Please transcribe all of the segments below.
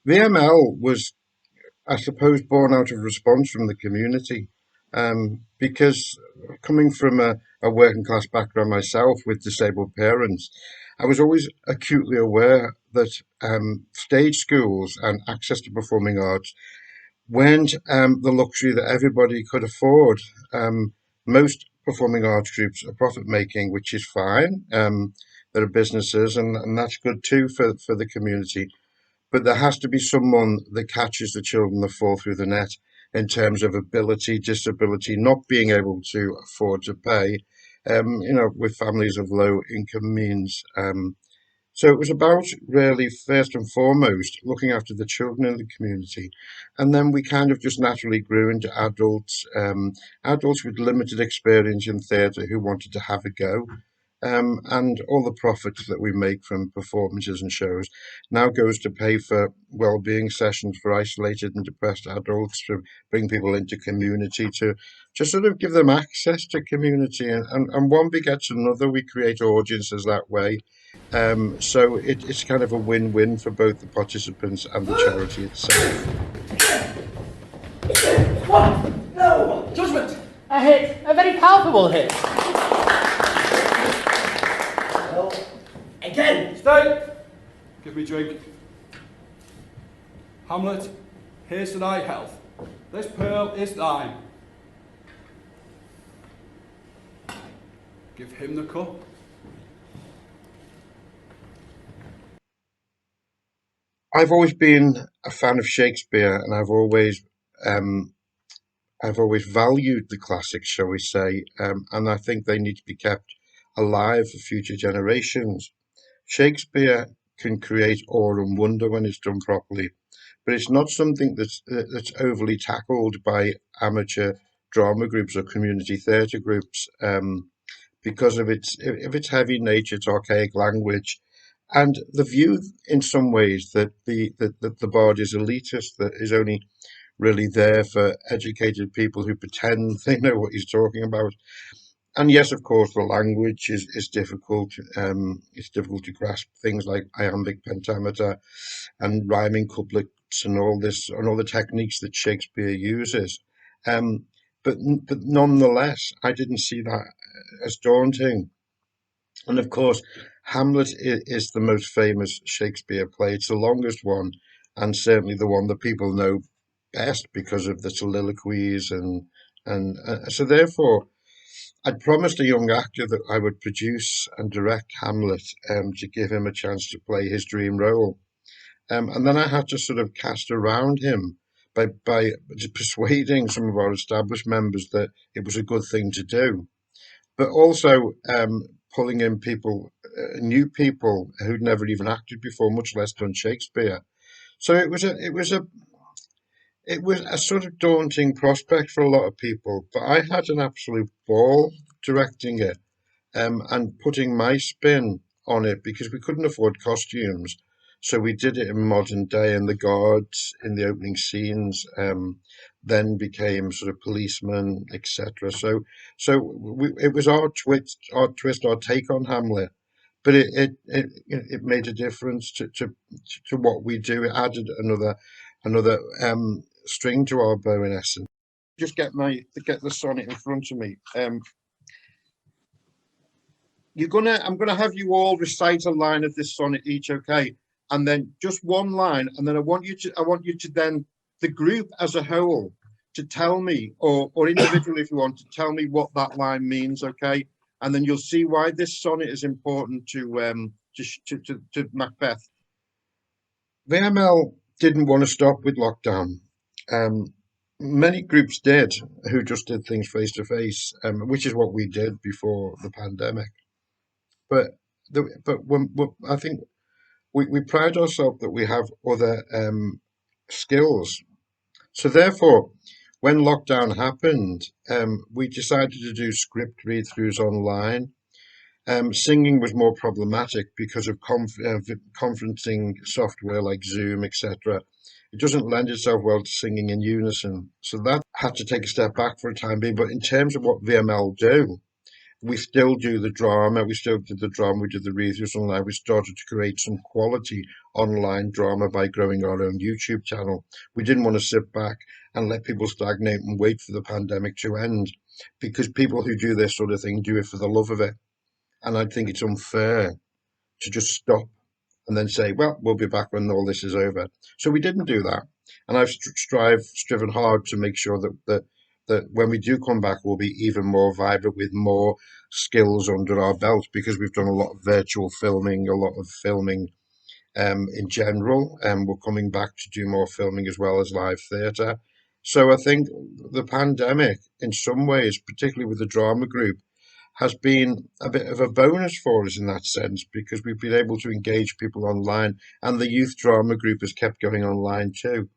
VML was, I suppose, born out of response from the community. Because coming from a working class background myself with disabled parents, I was always acutely aware that stage schools and access to performing arts weren't the luxury that everybody could afford. Most performing arts groups are profit making, which is fine. There are businesses, and that's good too for the community. But there has to be someone that catches the children that fall through the net in terms of ability, disability, not being able to afford to pay, with families of low income means. So it was about really first and foremost looking after the children in the community, and then we kind of just naturally grew into adults, adults with limited experience in theatre who wanted to have a go. And all the profits that we make from performances and shows now goes to pay for well-being sessions for isolated and depressed adults, to bring people into community, to just sort of give them access to community, and one begets another. We create audiences that way. So it's kind of a win-win for both the participants and the charity itself. What? No! Judgment! A hit, a very palpable hit. Well, again! Stay! Give me drink. Hamlet, here's to thy health. This pearl is thine. Give him the cup. I've always been a fan of Shakespeare, and um, I've always valued the classics, shall we say, and I think they need to be kept alive for future generations. Shakespeare can create awe and wonder when it's done properly, but it's not something that's overly tackled by amateur drama groups or community theatre groups, because of its heavy nature, its archaic language, and the view, in some ways, that the bard is elitist, that is only really there for educated people who pretend they know what he's talking about. And yes, of course, the language is difficult. It's difficult to grasp things like iambic pentameter and rhyming couplets and all this and all the techniques that Shakespeare uses. Um, but nonetheless, I didn't see that as daunting. And of course, Hamlet is the most famous Shakespeare play. It's the longest one, and certainly the one that people know best because of the soliloquies and so therefore I'd promised a young actor that I would produce and direct Hamlet, to give him a chance to play his dream role. And then I had to sort of cast around him by persuading some of our established members that it was a good thing to do, but also pulling in people, new people who'd never even acted before, much less done Shakespeare. So it was a sort of daunting prospect for a lot of people, but I had an absolute ball directing it, and putting my spin on it because we couldn't afford costumes. So we did it in modern day, and the guards in the opening scenes then became sort of policemen, etc. It was our take on Hamlet, but it made a difference to what we do. It added another string to our bow in essence. Just get the sonnet in front of me. I'm gonna have you all recite a line of this sonnet each, okay? And then just one line, and then I want you to then, the group as a whole, to tell me, or individually if you want, to tell me what that line means, okay? And then you'll see why this sonnet is important to Macbeth. VML didn't want to stop with lockdown. Um, Many groups did, who just did things face to face, which is what we did before the pandemic. But I think we pride ourselves that we have other skills. So therefore, when lockdown happened, we decided to do script read-throughs online. Singing was more problematic because of conferencing software like Zoom, etc. It doesn't lend itself well to singing in unison. So that had to take a step back for a time being. But in terms of what VML do, We still do the drama. We still did the drama. We did the readings online. We started to create some quality online drama by growing our own YouTube channel. We didn't want to sit back and let people stagnate and wait for the pandemic to end, because people who do this sort of thing do it for the love of it. And I think it's unfair to just stop and then say, well, we'll be back when all this is over. So we didn't do that. And I've striven hard to make sure that when we do come back, we'll be even more vibrant with more skills under our belt, because we've done a lot of virtual filming, a lot of filming in general, and we're coming back to do more filming as well as live theatre. So I think the pandemic, in some ways, particularly with the drama group, has been a bit of a bonus for us in that sense, because we've been able to engage people online, and the youth drama group has kept going online too.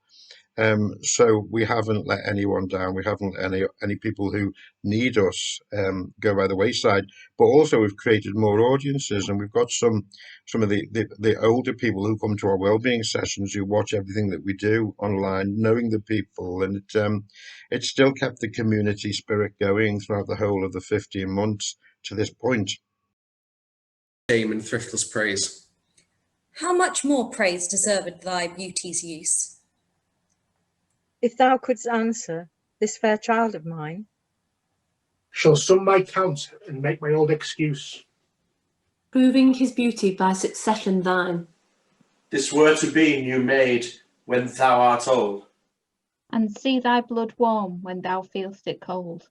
So we haven't let anyone down. We haven't let any people who need us go by the wayside. But also we've created more audiences, and we've got some of the older people who come to our wellbeing sessions, who watch everything that we do online, knowing the people, and it's still kept the community spirit going throughout the whole of the 15 months to this point. Shame and thriftless praise. How much more praise deserved thy beauty's use? If thou couldst answer this fair child of mine, shall sum my count and make my old excuse. Proving his beauty by succession thine. This were to be new made when thou art old, and see thy blood warm when thou feelst it cold.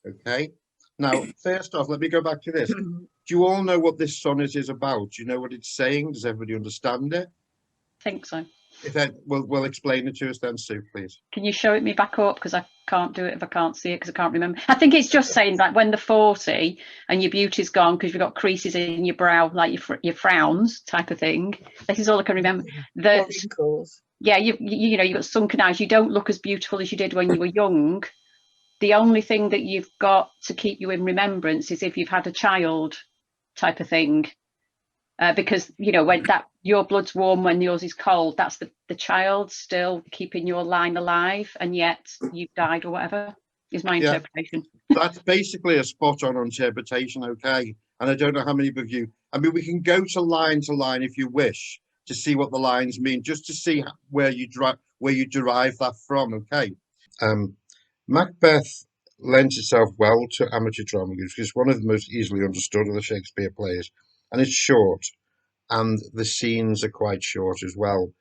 Okay. Now, first off, let me go back to this. Do you all know what this sonnet is about? Do you know what it's saying? Does everybody understand it? I think so. If that, we'll explain it to us then, Sue, please. Can you show it me back up? Because I can't do it if I can't see it, because I can't remember. I think it's just saying that when they're 40 and your beauty's gone because you've got creases in your brow, like your frowns type of thing. This is all I can remember. Yeah, you know, you've got sunken eyes. You don't look as beautiful as you did when you were young. The only thing that you've got to keep you in remembrance is if you've had a child type of thing. Because, you know, when that your blood's warm when yours is cold, that's the child still keeping your line alive, and yet you've died or whatever, is my interpretation. That's basically a spot-on interpretation, okay? And I don't know how many of you, I mean, we can go to line if you wish, to see what the lines mean, just to see where you derive that from, okay? Macbeth lends itself well to amateur drama groups, because it's one of the most easily understood of the Shakespeare plays, and it's short, and the scenes are quite short as well.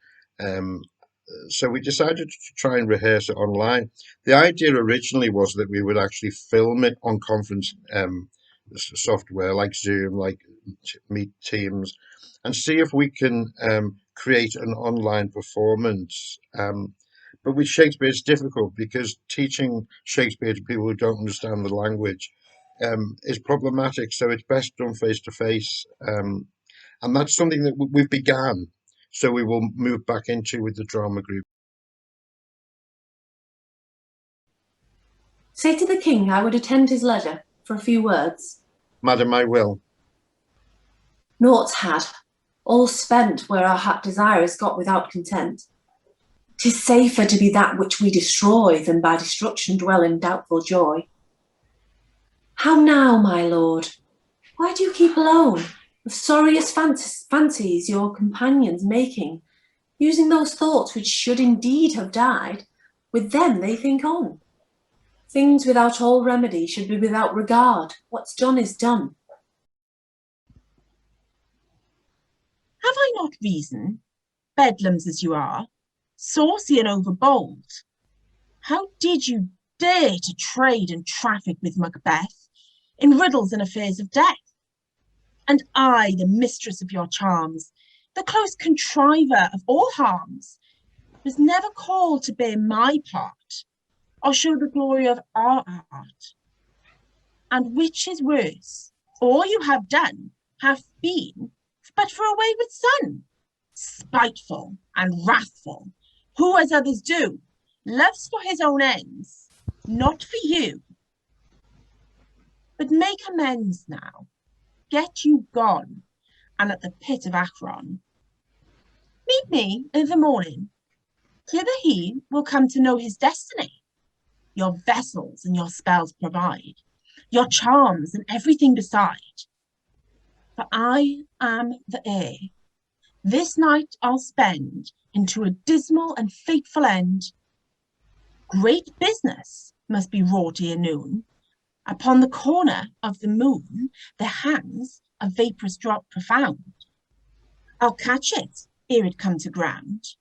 So we decided to try and rehearse it online. The idea originally was that we would actually film it on conference software like Zoom, like Meet Teams, and see if we can create an online performance. But with Shakespeare, it's difficult, because teaching Shakespeare to people who don't understand the language is problematic. So it's best done face to face. And that's something that we've began. So we will move back into with the drama group. Say to the king I would attend his leisure for a few words. Madam, I will. Naught's had, all spent where our hot desire is got without content. 'Tis safer to be that which we destroy than by destruction dwell in doubtful joy. How now, my lord? Why do you keep alone? Of sorriest fancies your companions making, using those thoughts which should indeed have died, with them they think on. Things without all remedy should be without regard. What's done is done. Have I not reason, bedlams as you are, saucy and overbold? How did you dare to trade and traffic with Macbeth in riddles and affairs of death? And I, the mistress of your charms, the close contriver of all harms, was never called to bear my part, or show the glory of our art. And which is worse, all you have done hath been but for a wayward son, spiteful and wrathful, who, as others do, loves for his own ends, not for you. But make amends now. Get you gone, and at the pit of Akron. Meet me in the morning. Thither he will come to know his destiny. Your vessels and your spells provide. your charms and everything beside. For I am the heir. This night I'll spend into a dismal and fateful end. Great business must be wrought ere noon. Upon the corner of the moon there hangs a vaporous drop profound. I'll catch it ere it come to ground,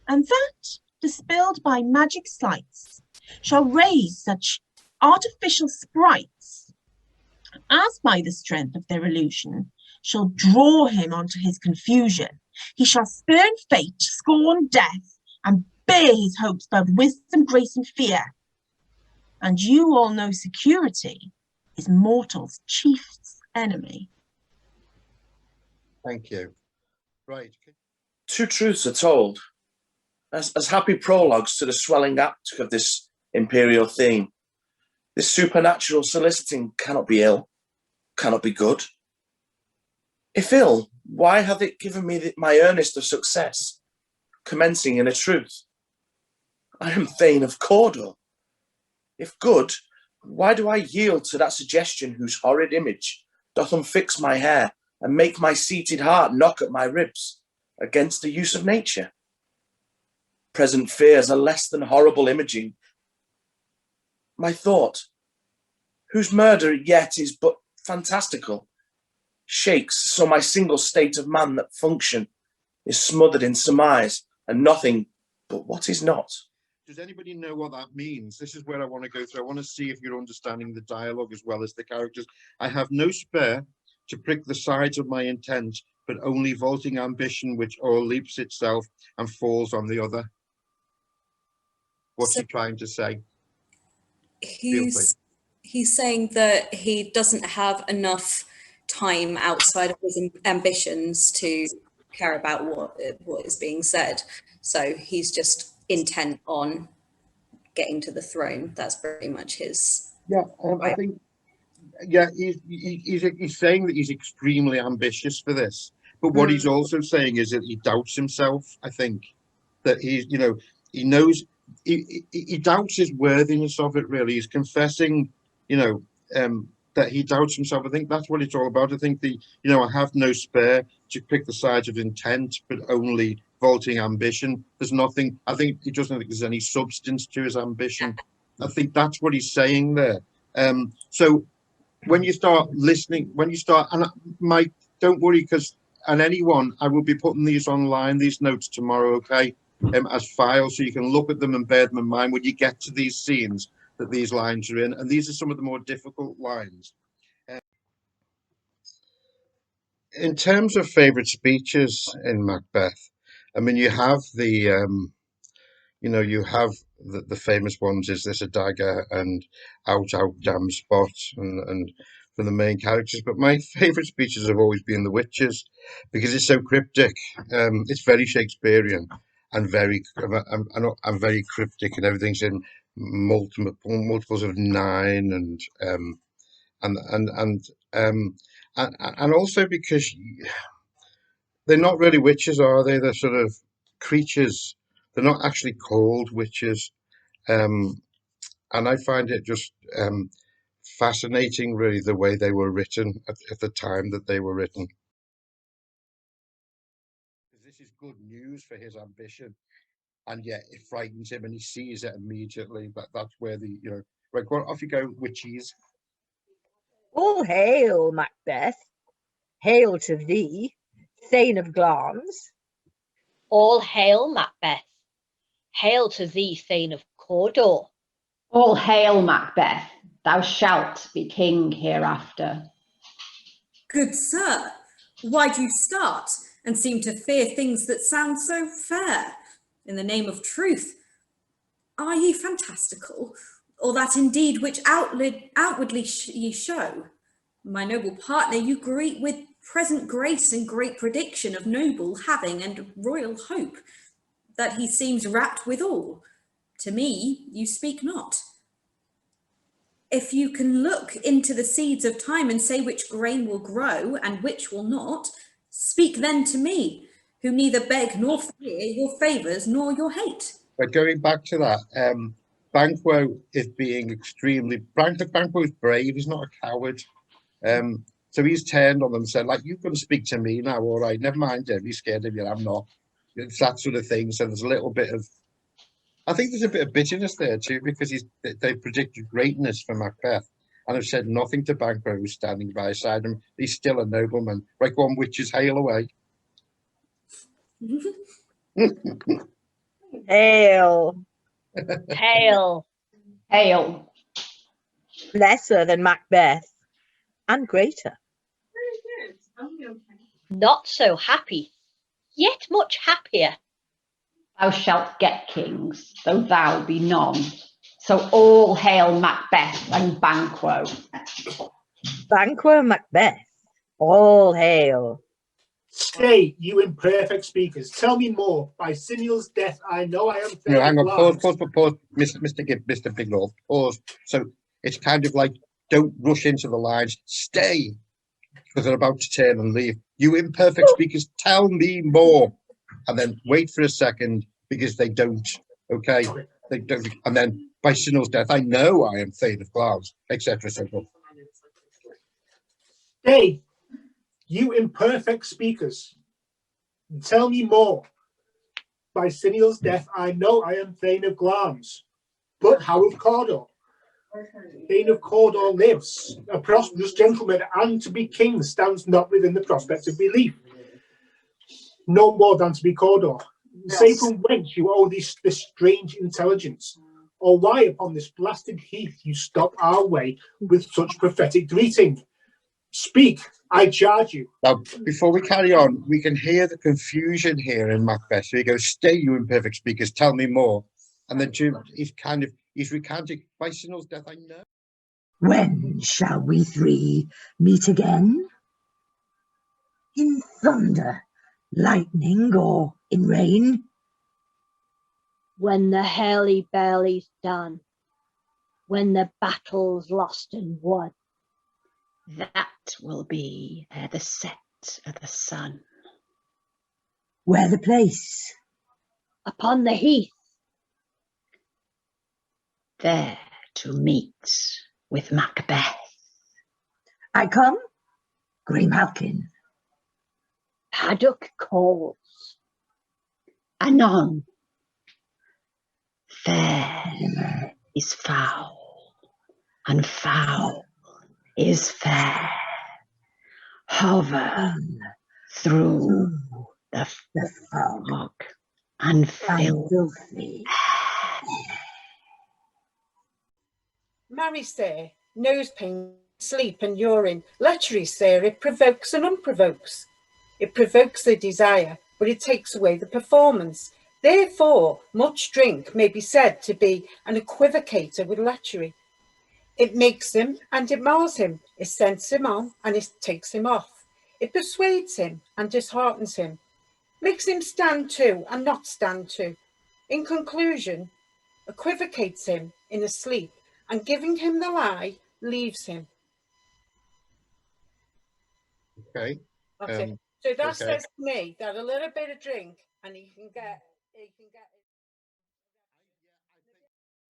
and that, dispelled by magic sleights, shall raise such artificial sprites as by the strength of their illusion shall draw him onto his confusion. He shall spurn fate, scorn death, and bear his hopes above wisdom, grace, and fear. And you all know security is mortal's chief enemy. Thank you. Right. Two truths are told, as happy prologues to the swelling act of this imperial theme. This supernatural soliciting cannot be ill, cannot be good. If ill, why hath it given me my earnest of success, commencing in a truth? I am Thane of Cawdor. If good, why do I yield to that suggestion whose horrid image doth unfix my hair and make my seated heart knock at my ribs against the use of nature? Present fears are less than horrible imaging. My thought, whose murder yet is but fantastical, shakes so my single state of man that function is smothered in surmise and nothing but what is not. Does anybody know what that means? This is where I want to go through. I want to see if you're understanding the dialogue as well as the characters. I have no spare to prick the sides of my intent, but only vaulting ambition which o'erleaps itself and falls on the other. What's he trying to say? He's saying that he doesn't have enough time outside of his ambitions to care about what is being said. So he's just intent on getting to the throne. That's pretty much his. Yeah, I think. Yeah, he's saying that he's extremely ambitious for this, but what he's also saying is that he doubts himself. I think that he knows he doubts his worthiness of it. Really, he's confessing, that he doubts himself. I think that's what it's all about. I think I have no spare to pick the sides of intent, but only vaulting ambition. There's nothing. I think he doesn't think there's any substance to his ambition. I think that's what he's saying there. So when you start listening, and Mike, don't worry, because and anyone, I will be putting these online, these notes tomorrow, okay, as files, so you can look at them and bear them in mind when you get to these scenes that these lines are in, and these are some of the more difficult lines. In terms of favourite speeches in Macbeth, I mean, you have the famous ones, is this a dagger, and out, damn spot, and from the main characters. But my favourite speeches have always been the witches, because it's so cryptic. It's very Shakespearean and very cryptic, and everything's in multiples of 9, and also because they're not really witches, are they? They're sort of creatures. They're not actually called witches. And I find it just fascinating, really, the way they were written at the time that they were written. This is good news for his ambition, and yet it frightens him, and he sees it immediately. That's where right, go on, off you go, witches. All hail, Macbeth. Hail to thee, Thane of Glamis. All hail, Macbeth. Hail to thee, Thane of Cawdor. All hail, Macbeth. Thou shalt be king hereafter. Good sir, why do you start and seem to fear things that sound so fair? In the name of truth, are ye fantastical, or that indeed which outwardly ye show? My noble partner, you greet with present grace and great prediction of noble having and royal hope, that he seems rapt withal. To me, you speak not. If you can look into the seeds of time and say which grain will grow and which will not, speak then to me, who neither beg nor fear your favours nor your hate. But going back to that, Banquo is being extremely. Banquo's brave. He's not a coward. So he's turned on them and said, like, you're going to speak to me now, all right? Never mind him. He's scared of you. I'm not. It's that sort of thing. So there's a little bit of. I think there's a bit of bitterness there too, because they predicted greatness for Macbeth and have said nothing to Banquo, who's standing by his side. And he's still a nobleman. Right, go on, witches, hail away. Hail. Hail. Hail. Lesser than Macbeth and greater. Not so happy, yet much happier. Thou shalt get kings, though thou be none. So all hail Macbeth and Banquo. Banquo and Macbeth, all hail. Stay, you imperfect speakers. Tell me more. By Sineal's death, I know I am. No, hang on. Pause. Mr. Bigelow. Pause. So it's kind of like, don't rush into the lines. Stay, because they're about to turn and leave. You imperfect speakers, tell me more. And then wait for a second, because they don't. Okay, they don't. And then by Sineal's death, I know I am Thane of Glass, etc. So forth. Stay, you imperfect speakers. Tell me more. By Sineal's death, I know I am Thane of Glamis. But how of Cawdor? Thane of Cawdor lives, a prosperous gentleman, and to be king stands not within the prospect of belief. No more than to be Cawdor. Yes. Say from whence you owe this strange intelligence, or why upon this blasted heath you stop our way with such prophetic greeting. Speak, I charge you. Now, before we carry on, we can hear the confusion here in Macbeth. So he goes, stay, you imperfect speakers, tell me more. And then he's recanting, by Sineal's death, I know. When shall we three meet again? In thunder, lightning, or in rain? When the hurly-burly's done, when the battle's lost and won. That will be ere the set of the sun. Where the place? Upon the heath. There to meet with Macbeth. I come, Grey Malkin. Paddock calls. Anon. Fair is foul, and foul is fair. Hover through the fog and filthy. Marry, sir, nose pain, sleep and urine. Lechery, sir, it provokes and unprovokes. It provokes the desire, but it takes away the performance. Therefore, much drink may be said to be an equivocator with lechery. It makes him and it mars him. It sends him on and it takes him off. It persuades him and disheartens him. Makes him stand to and not stand to. In conclusion, equivocates him in a sleep, and giving him the lie, leaves him. Okay. That's it. So that says to me that a little bit of drink and he can get.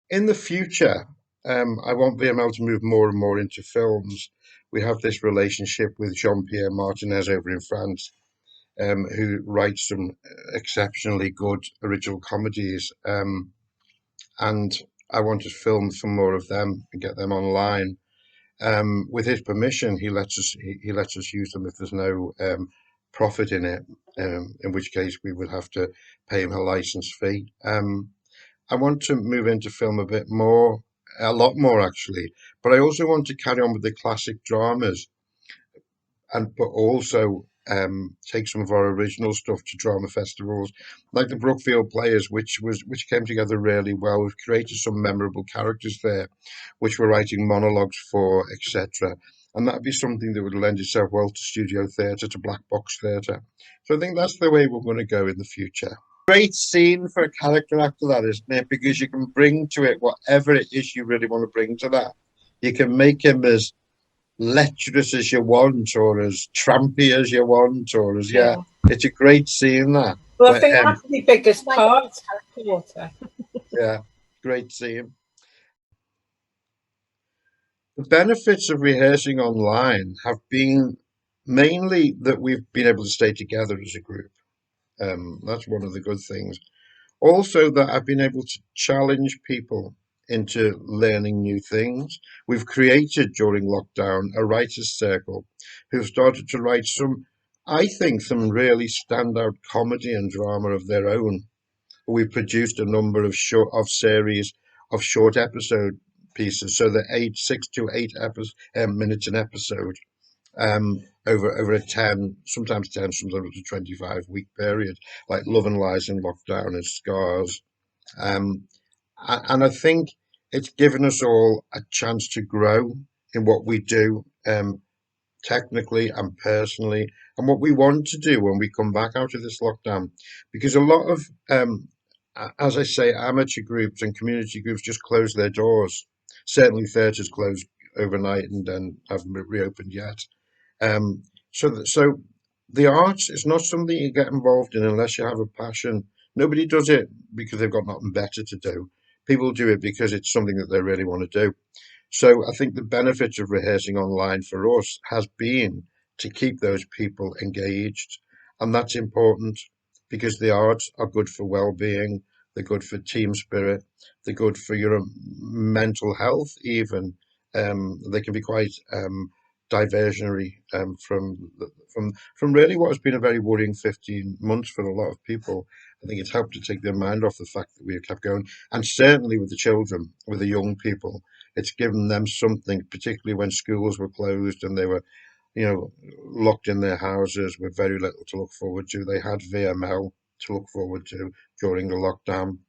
In the future, I want VML to move more and more into films. We have this relationship with Jean-Pierre Martinez over in France, who writes some exceptionally good original comedies. And I want to film some more of them and get them online. With his permission, he lets us use them if there's no profit in it, in which case we would have to pay him a license fee. I want to move into film a lot more actually, but I also want to carry on with the classic dramas, but also take some of our original stuff to drama festivals, like the Brookfield Players, which came together really well. We've created some memorable characters there, which we're writing monologues for, etc. And that'd be something that would lend itself well to studio theatre, to black box theatre. So I think that's the way we're going to go in the future. Great scene for a character actor, that, isn't it? Because you can bring to it whatever it is you really want to bring to that. You can make him as lecherous as you want, or as trampy as you want, or as it's a great scene, that. Well, I think that's the biggest part. Yeah, great scene. The benefits of rehearsing online have been mainly that we've been able to stay together as a group. That's one of the good things. Also, that I've been able to challenge people into learning new things. We've created during lockdown a writers' circle who've started to write some, I think, some really standout comedy and drama of their own. We've produced a number of series of short episode pieces, so they're 6 to 8 minutes an episode, over a 10, sometimes a 25-week period, like Love and Lies in Lockdown and Scars. And I think it's given us all a chance to grow in what we do, technically and personally, and what we want to do when we come back out of this lockdown. Because a lot of, as I say, amateur groups and community groups just close their doors. Certainly theatres closed overnight and then haven't reopened yet. So the arts is not something you get involved in unless you have a passion. Nobody does it because they've got nothing better to do. People do it because it's something that they really want to do. So I think the benefit of rehearsing online for us has been to keep those people engaged. And that's important because the arts are good for well-being, they're good for team spirit, they're good for your mental health even. They can be quite diversionary from really what has been a very worrying 15 months for a lot of people. I think it's helped to take their mind off the fact that we have kept going. And certainly with the children, with the young people, it's given them something, particularly when schools were closed and they were, locked in their houses with very little to look forward to. They had VML to look forward to during the lockdown.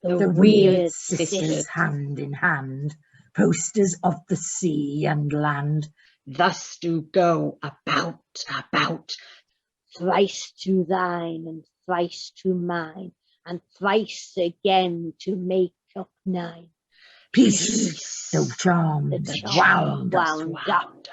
The weird sisters hand in hand, posters of the sea and land, thus do go about, thrice to thine and thrice to mine, and thrice again to make up 9. Peace, though charms wound us up.